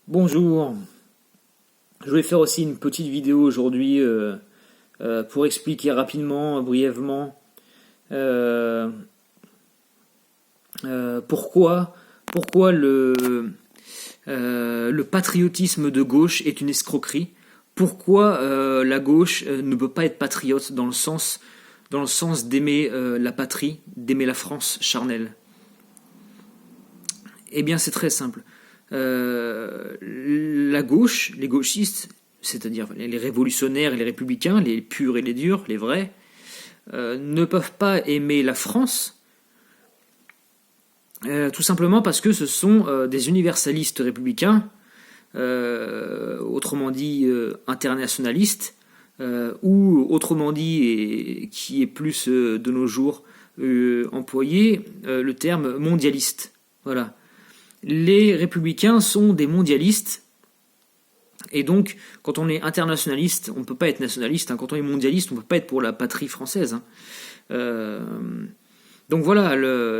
Bonjour, je voulais faire aussi une petite vidéo aujourd'hui pour expliquer rapidement, brièvement, euh, pourquoi le patriotisme de gauche est une escroquerie, pourquoi la gauche ne peut pas être patriote dans le sens d'aimer la patrie, d'aimer la France charnelle. Eh bien c'est très simple. La gauche, les gauchistes, c'est-à-dire les révolutionnaires et les républicains, les purs et les durs, les vrais, ne peuvent pas aimer la France, tout simplement parce que ce sont des universalistes républicains, autrement dit internationalistes, ou autrement dit, et qui est plus de nos jours employé, le terme mondialiste. Voilà. Les républicains sont des mondialistes, et donc quand on est internationaliste, on ne peut pas être nationaliste, hein. Quand on est mondialiste, on ne peut pas être pour la patrie française, hein. Donc voilà,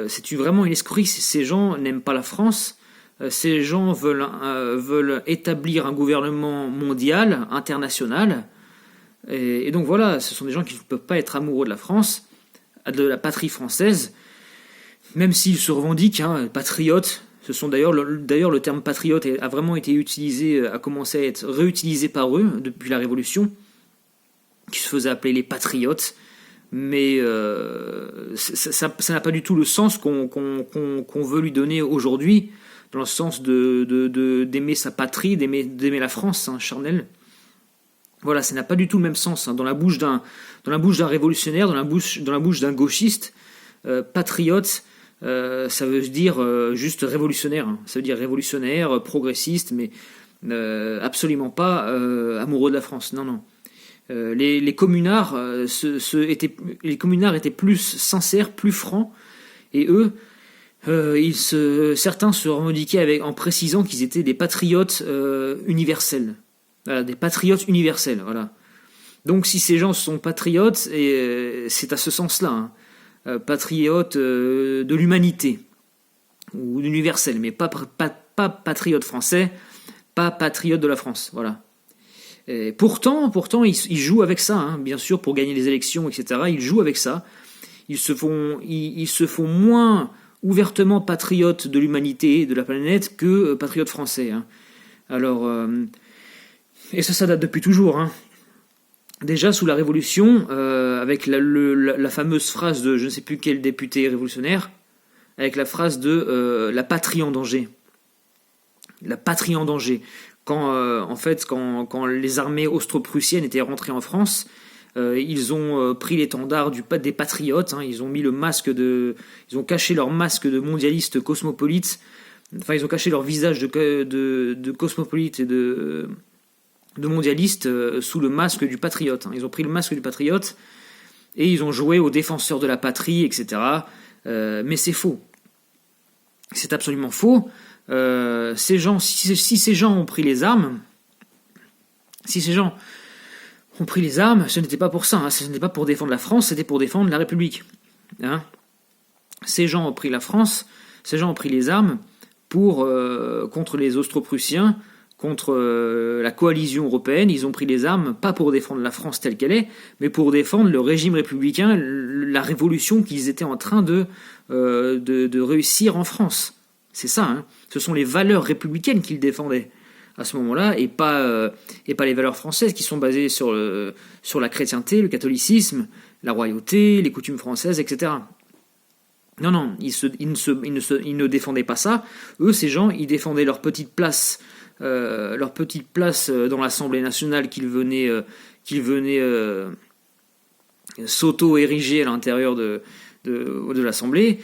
c'est vraiment une escroquerie. Ces gens n'aiment pas la France, ces gens veulent établir un gouvernement mondial, international, et donc voilà, ce sont des gens qui ne peuvent pas être amoureux de la France, de la patrie française, même s'ils se revendiquent patriotes. Ce sont d'ailleurs le terme patriote a vraiment été utilisé, a commencé à être réutilisé par eux depuis la Révolution, qui se faisait appeler les patriotes, mais ça n'a pas du tout le sens qu'on veut lui donner aujourd'hui, dans le sens d'aimer sa patrie, d'aimer la France, hein, charnelle. Voilà, ça n'a pas du tout le même sens, hein, dans la bouche d'un révolutionnaire, dans la bouche d'un gauchiste, patriote. Ça veut dire juste révolutionnaire, hein. Ça veut dire révolutionnaire, progressiste, mais absolument pas amoureux de la France. Non, non. Les communards étaient plus sincères, plus francs, et eux, certains se revendiquaient en précisant qu'ils étaient des patriotes universels. Voilà, des patriotes universels. Voilà. Donc si ces gens sont patriotes, c'est à ce sens-là, hein. Patriote de l'humanité ou d'universel, mais pas patriote français, pas patriote de la France. Voilà. Et pourtant, ils jouent avec ça, hein, bien sûr, pour gagner les élections, etc. Ils jouent avec ça. Ils se font moins ouvertement patriotes de l'humanité, de la planète, que patriotes français, hein. Alors, et ça date depuis toujours, hein. Déjà sous la Révolution, avec la fameuse phrase de je ne sais plus quel député révolutionnaire, avec la phrase de la patrie en danger. La patrie en danger. Quand les armées austro-prussiennes étaient rentrées en France, ils ont pris l'étendard des patriotes, hein. Ils ont caché leur masque de mondialistes cosmopolites. Enfin, ils ont caché leur visage de cosmopolites et de mondialistes sous le masque du patriote, hein. Ils ont pris le masque du patriote et ils ont joué aux défenseurs de la patrie, etc. Mais c'est faux. C'est absolument faux. Si ces gens ont pris les armes, ce n'était pas pour ça, hein. Ce n'était pas pour défendre la France, c'était pour défendre la République, hein. Ces gens ont pris la France, ces gens ont pris les armes contre les Austro-Prussiens, contre la coalition européenne. Ils ont pris les armes, pas pour défendre la France telle qu'elle est, mais pour défendre le régime républicain, la révolution qu'ils étaient en train de réussir en France. C'est ça, hein. Ce sont les valeurs républicaines qu'ils défendaient à ce moment-là, et pas les valeurs françaises qui sont basées sur la chrétienté, le catholicisme, la royauté, les coutumes françaises, etc. Non, ils ne défendaient pas ça. Eux, ces gens, ils défendaient leur petite place dans l'Assemblée nationale qu'ils venaient s'auto-ériger à l'intérieur de l'Assemblée.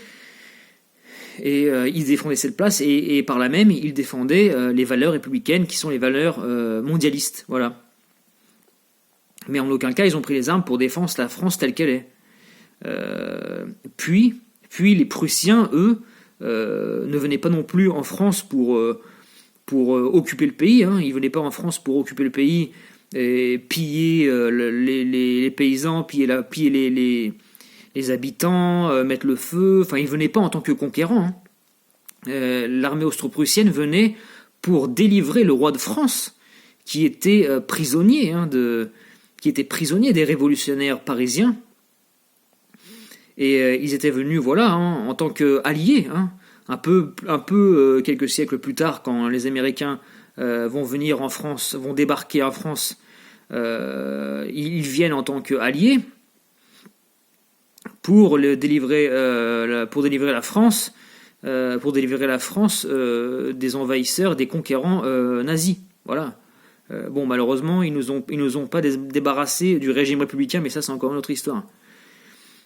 Et ils défendaient cette place, et par là même, ils défendaient les valeurs républicaines, qui sont les valeurs mondialistes. Voilà. Mais en aucun cas, ils ont pris les armes pour défendre la France telle qu'elle est. Puis les Prussiens, eux, ne venaient pas non plus en France pour occuper le pays, hein. Ils venaient pas en France pour occuper le pays et piller les paysans, piller les habitants, mettre le feu. Enfin, ils venaient pas en tant que conquérants, hein. L'armée austro-prussienne venait pour délivrer le roi de France, qui était prisonnier des révolutionnaires parisiens. Et ils étaient venus, en tant qu'alliés, un peu quelques siècles plus tard, quand les Américains vont venir en France, vont débarquer en France, ils viennent en tant qu'alliés pour délivrer la France, des envahisseurs, des conquérants nazis. Voilà. Malheureusement, ils nous ont pas débarrassés du régime républicain, mais ça, c'est encore une autre histoire.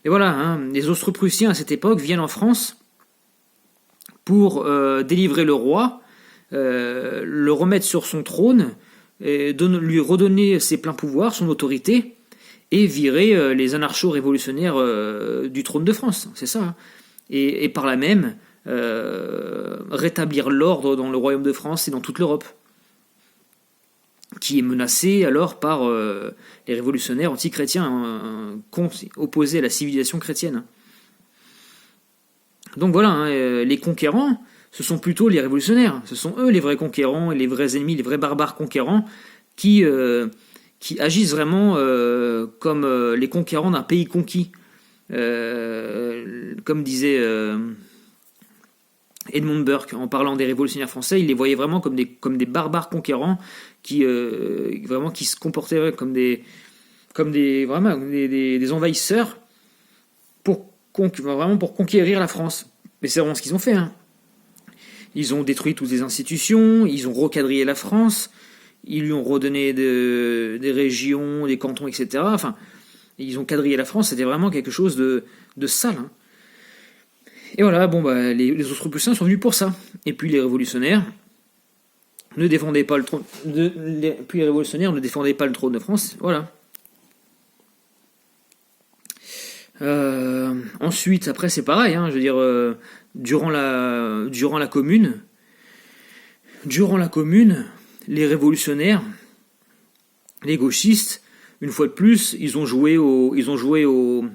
Et voilà, les Austro-Prussiens à cette époque viennent en France pour délivrer le roi, le remettre sur son trône, lui redonner ses pleins pouvoirs, son autorité, et virer les anarcho-révolutionnaires du trône de France. C'est ça. Et par là même, rétablir l'ordre dans le royaume de France et dans toute l'Europe, qui est menacé alors par les révolutionnaires anti-chrétiens, opposés à la civilisation chrétienne. Donc voilà, les conquérants, ce sont plutôt les révolutionnaires. Ce sont eux les vrais conquérants et les vrais ennemis, les vrais barbares conquérants qui agissent vraiment comme les conquérants d'un pays conquis. Comme disait Edmund Burke en parlant des révolutionnaires français, il les voyait vraiment comme des barbares conquérants qui se comportaient comme des envahisseurs pour conquérir la France. Mais c'est vraiment ce qu'ils ont fait. Ils ont détruit toutes les institutions, ils ont recadrillé la France, ils lui ont redonné des régions, des cantons, etc. Enfin, ils ont quadrillé la France, c'était vraiment quelque chose de sale. Et voilà, les Austro-Prussiens sont venus pour ça. Et puis les révolutionnaires ne défendaient pas le trône. Puis les révolutionnaires ne défendaient pas le trône de France. Voilà. Ensuite, après c'est pareil. Je veux dire, durant la Commune, les révolutionnaires, les gauchistes, une fois de plus, ils ont joué aux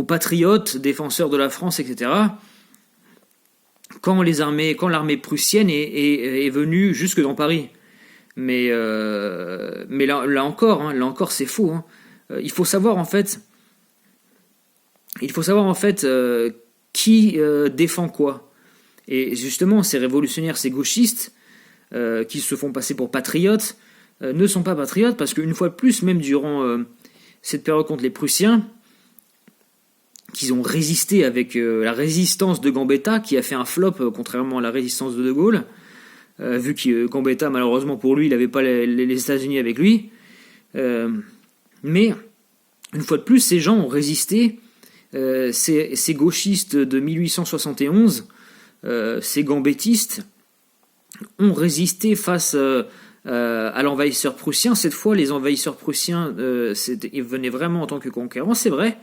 patriotes, défenseurs de la France, etc. Quand l'armée prussienne est venue jusque dans Paris. Mais là encore, c'est faux. Il faut savoir en fait qui défend quoi. Et justement, ces révolutionnaires, ces gauchistes, qui se font passer pour patriotes, ne sont pas patriotes parce qu'une fois de plus, même durant cette période contre les Prussiens, qu'ils ont résisté avec la résistance de Gambetta, qui a fait un flop contrairement à la résistance de Gaulle, vu que Gambetta, malheureusement pour lui, il n'avait pas les États-Unis avec lui. Mais, une fois de plus, ces gens ont résisté, ces gauchistes de 1871, ces gambettistes, ont résisté face à l'envahisseur prussien. Cette fois, les envahisseurs prussiens, ils venaient vraiment en tant que conquérants, c'est vrai,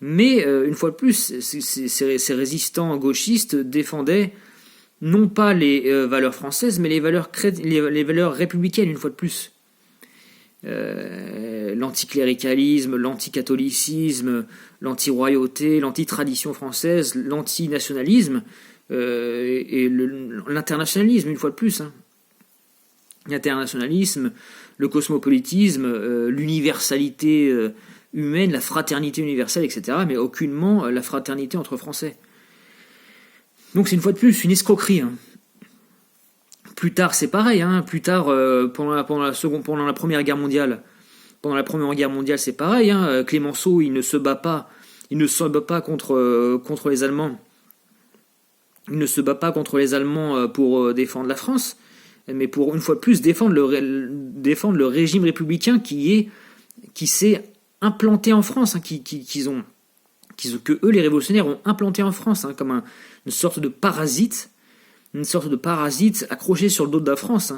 mais une fois de plus, ces résistants gauchistes défendaient non pas les valeurs françaises, mais les valeurs républicaines, une fois de plus. L'anticléricalisme, l'anticatholicisme, l'anti-royauté, l'anti-tradition française, l'antinationalisme et l'internationalisme, une fois de plus. L'internationalisme, le cosmopolitisme, l'universalité humaine, la fraternité universelle, etc., mais aucunement la fraternité entre Français. Donc c'est une fois de plus une escroquerie. Plus tard, c'est pareil. Plus tard, pendant la Première Guerre mondiale, c'est pareil. Clémenceau, il ne se bat pas contre les Allemands. Il ne se bat pas contre les Allemands pour défendre la France, mais pour une fois de plus défendre le régime républicain qui s'est implanté en France, que eux les révolutionnaires ont implanté en France, comme une sorte de parasite accroché sur le dos de la France.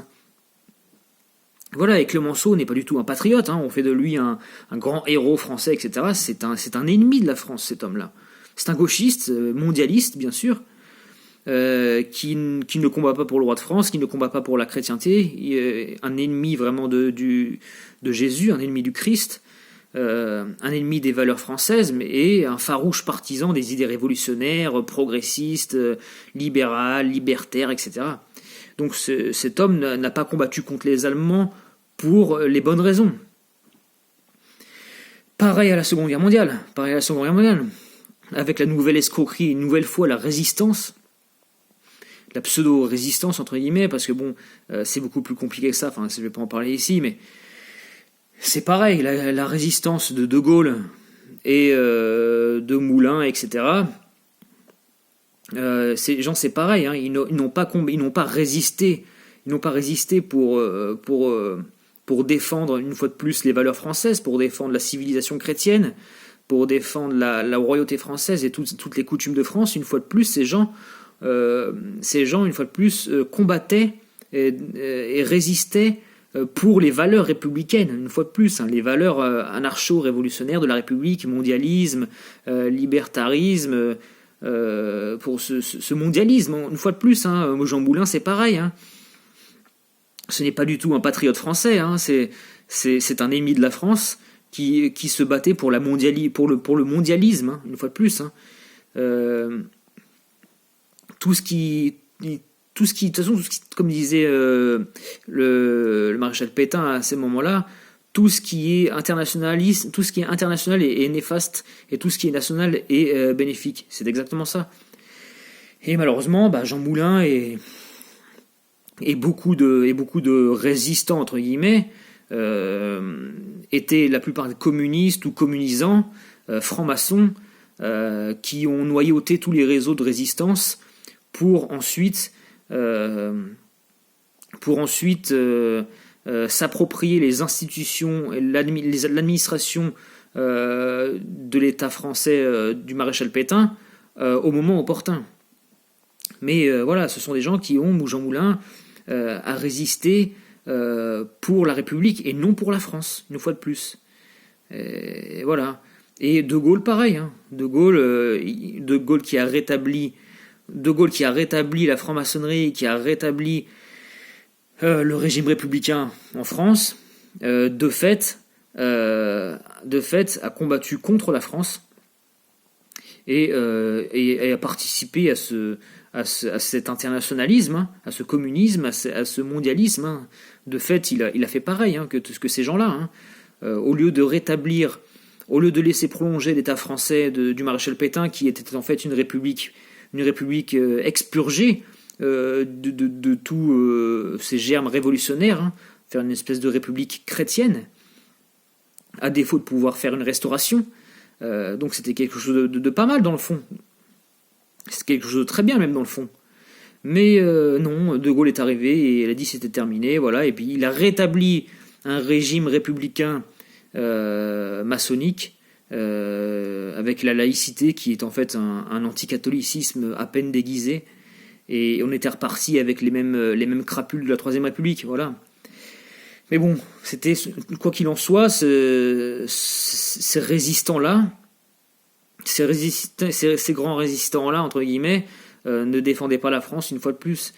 Voilà, et Clémenceau n'est pas du tout un patriote, on fait de lui un grand héros français, etc. C'est un ennemi de la France, cet homme-là. C'est un gauchiste, mondialiste, bien sûr, qui ne combat pas pour le roi de France, qui ne combat pas pour la chrétienté, un ennemi vraiment de Jésus, un ennemi du Christ, un ennemi des valeurs françaises, et un farouche partisan des idées révolutionnaires, progressistes, libérales, libertaires, etc. Donc cet homme n'a pas combattu contre les Allemands pour les bonnes raisons. Pareil à la Seconde Guerre mondiale. Avec la nouvelle escroquerie, une nouvelle fois la résistance, la pseudo-résistance entre guillemets, parce que c'est beaucoup plus compliqué que ça, je ne vais pas en parler ici, mais c'est pareil, la résistance de Gaulle et de Moulin, etc. Ces gens, c'est pareil, ils n'ont pas résisté pour défendre une fois de plus les valeurs françaises, pour défendre la civilisation chrétienne, pour défendre la royauté française et toutes les coutumes de France. Une fois de plus, ces gens une fois de plus, combattaient et résistaient pour les valeurs républicaines, une fois de plus, les valeurs anarcho-révolutionnaires de la République, mondialisme, libertarisme, pour ce mondialisme, une fois de plus. Jean Moulin, c'est pareil. Ce n'est pas du tout un patriote français, c'est un ennemi de la France qui se battait pour le mondialisme, une fois de plus. De toute façon, comme disait le maréchal Pétain à ces moments-là, tout ce qui est internationaliste, tout ce qui est international est néfaste, et tout ce qui est national est bénéfique. C'est exactement ça. Et malheureusement, Jean Moulin et beaucoup de résistants entre guillemets étaient la plupart communistes ou communisants, francs-maçons, qui ont noyauté tous les réseaux de résistance pour ensuite s'approprier les institutions, l'administration de l'État français du maréchal Pétain au moment opportun. Mais ce sont des gens qui ont, Jean Moulin, a résisté pour la République et non pour la France, une fois de plus. Et voilà. Et De Gaulle, pareil. De Gaulle qui a rétabli la franc-maçonnerie, qui a rétabli le régime républicain en France, de fait, a combattu contre la France et a participé à cet internationalisme, à ce communisme, à ce mondialisme. De fait, il a fait pareil que ces gens-là. Au lieu de laisser prolonger l'État français du maréchal Pétain, qui était en fait une république expurgée de tous ces germes révolutionnaires, faire une espèce de république chrétienne, à défaut de pouvoir faire une restauration. Donc c'était quelque chose de pas mal dans le fond. C'est quelque chose de très bien même dans le fond. Mais non, De Gaulle est arrivé et il a dit c'était terminé, voilà. Et puis il a rétabli un régime républicain maçonnique, avec la laïcité qui est en fait un anticatholicisme à peine déguisé, et on était reparti avec les mêmes crapules de la Troisième République, voilà. Mais bon, c'était, quoi qu'il en soit, ces résistants-là, ces grands résistants-là, entre guillemets, ne défendaient pas la France une fois de plus.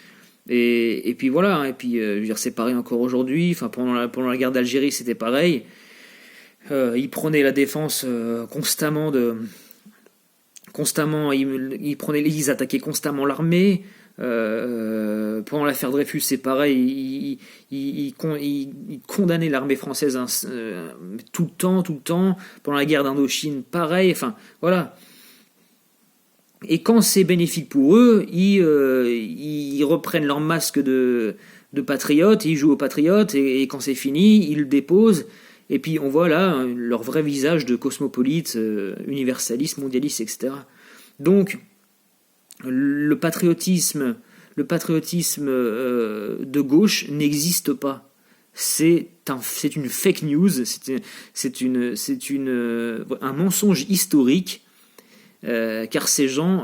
Et puis voilà, je veux dire, c'est pareil encore aujourd'hui. Pendant la guerre d'Algérie, c'était pareil. Ils prenaient la défense constamment. Ils attaquaient constamment l'armée. Pendant l'affaire Dreyfus, c'est pareil. Ils condamnaient l'armée française tout le temps. Pendant la guerre d'Indochine, pareil. Voilà. Et quand c'est bénéfique pour eux, ils reprennent leur masque de patriotes, ils jouent aux patriotes, et quand c'est fini, ils le déposent. Et puis on voit là leur vrai visage de cosmopolite, universaliste, mondialiste, etc. Donc le patriotisme de gauche n'existe pas. C'est une fake news, c'est un mensonge historique, car ces gens,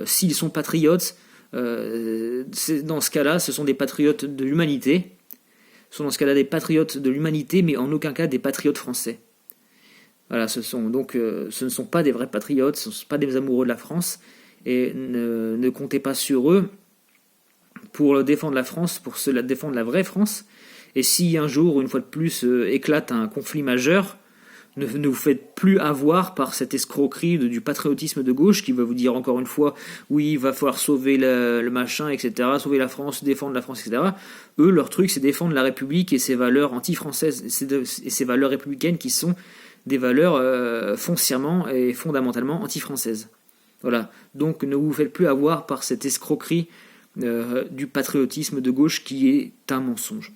s'ils sont patriotes, dans ce cas-là, ce sont des patriotes de l'humanité. Ce sont dans ce cas-là des patriotes de l'humanité, mais en aucun cas des patriotes français. Voilà, ce ne sont pas des vrais patriotes, ce ne sont pas des amoureux de la France, et ne comptez pas sur eux pour défendre la France, pour défendre la vraie France. Et si un jour, une fois de plus, éclate un conflit majeur, Ne vous faites plus avoir par cette escroquerie du patriotisme de gauche qui va vous dire encore une fois, oui, il va falloir sauver le machin, etc., sauver la France, défendre la France, etc. Eux, leur truc, c'est défendre la République et ses valeurs anti-françaises et ses valeurs républicaines qui sont des valeurs foncièrement et fondamentalement anti-françaises. Voilà. Donc ne vous faites plus avoir par cette escroquerie du patriotisme de gauche qui est un mensonge.